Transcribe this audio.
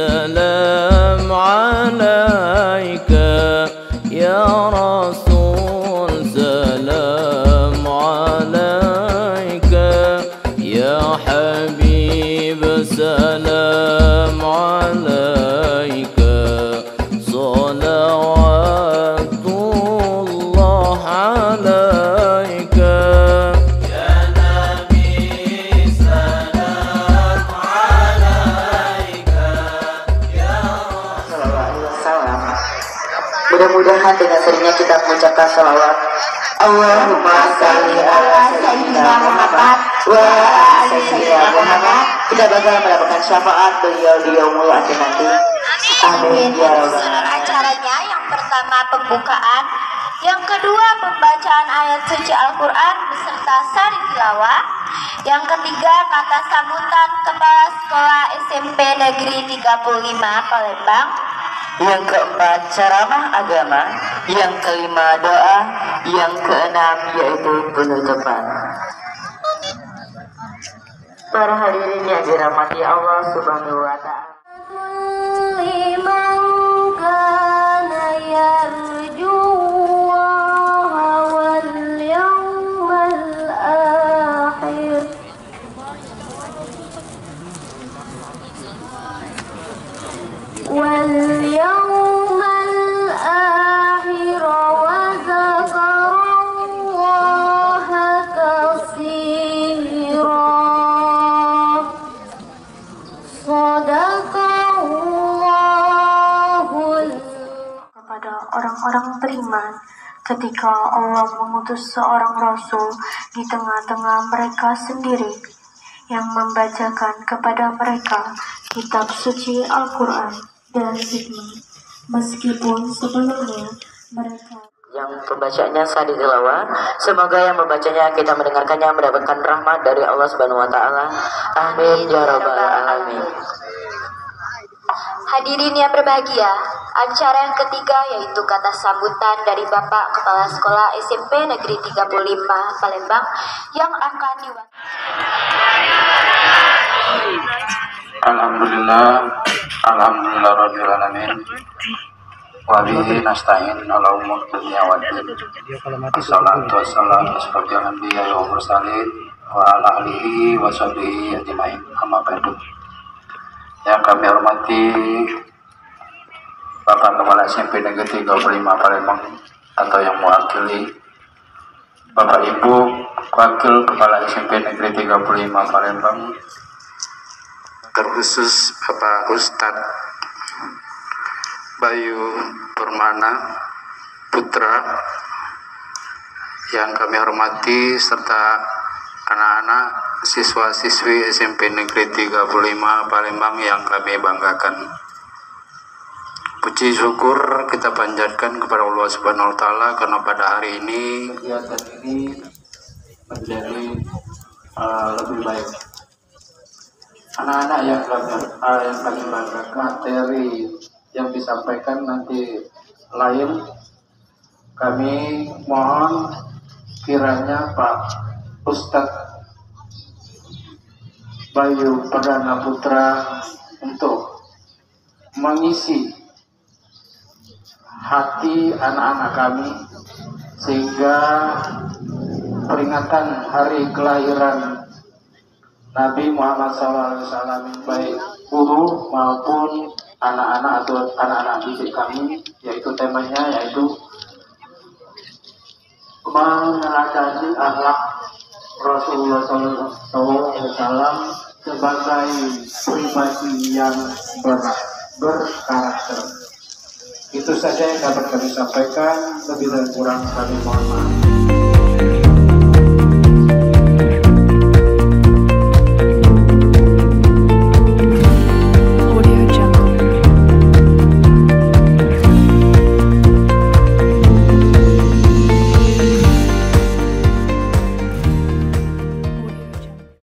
سلام عليك يا رسول سلام عليك يا حبيب سلام عليك صلوات الله عليك يا نبي سلام عليك يا Salam. Mudah-mudahan dengan seringnya kita mengucapkan salawat Allahumma salli ala sayyidina Muhammad wa ala sayyidina Muhammad, kita bakal mendapatkan syafaat beliau di yaumul akhir nanti. Amin ya rabbal. Acaranya yang pertama pembukaan, yang kedua pembacaan ayat suci Al-Quran beserta sari tilawah, yang ketiga kata sambutan Kepala Sekolah SMP Negeri 35 Palembang, Yang keempat ceramah agama, yang kelima doa, yang keenam yaitu penutupan. Para hadirin yang dirahmati Allah Subhanahu wa Ta'ala. liman kana yarju Allah wal yawmal akhir wal yawmal akhir wa dzakarallaha katsira. Kepada orang-orang beriman ketika Allah mengutus seorang Rasul di tengah-tengah mereka sendiri yang membacakan kepada mereka kitab suci Al-Quran dan hikmah, meskipun sebelumnya mereka Yang pembacanya sadi tilawah, semoga yang membacanya kita mendengarkannya mendapatkan rahmat dari Allah Subhanahu wa Ta'ala. Amin ya rabbal alamin. Hadirin yang berbahagia, acara yang ketiga yaitu kata sambutan dari Bapak Kepala Sekolah SMP Negeri 35 Palembang yang akan Alhamdulillah rabbil alamin. Wa bihi nasta'in ala umur dunya waddin. Wassalatu wassalamu ala anbiya wa mursalin wa ala alihi wa sahbihi ajmain. Amma ba'du. Yang kami hormati Bapak Kepala SMP Negeri 35 Palembang atau yang mewakili Bapak Ibu Wakil Kepala SMP Negeri 35 Palembang, terkhusus Bapak Ustadz Bayu Permana Putra yang kami hormati, serta anak-anak siswa-siswi SMP Negeri 35 Palembang yang kami banggakan. Puji syukur kita panjatkan kepada Allah Subhanahu wa Ta'ala karena pada hari ini kegiatan ini menjadi lebih baik. Anak-anak yang kami banggakan, materi yang disampaikan nanti lain, kami mohon kiranya Pak Ustadz Bayu Perdana Putra untuk mengisi hati anak-anak kami sehingga peringatan hari kelahiran Nabi Muhammad SAW, baik guru maupun anak-anak atau anak-anak didik kami, yaitu temanya yaitu meneladani akhlak Rasulullah SAW sebagai pribadi yang berkarakter. Itu saja yang dapat kami sampaikan, lebih dan kurang kami mohon maaf.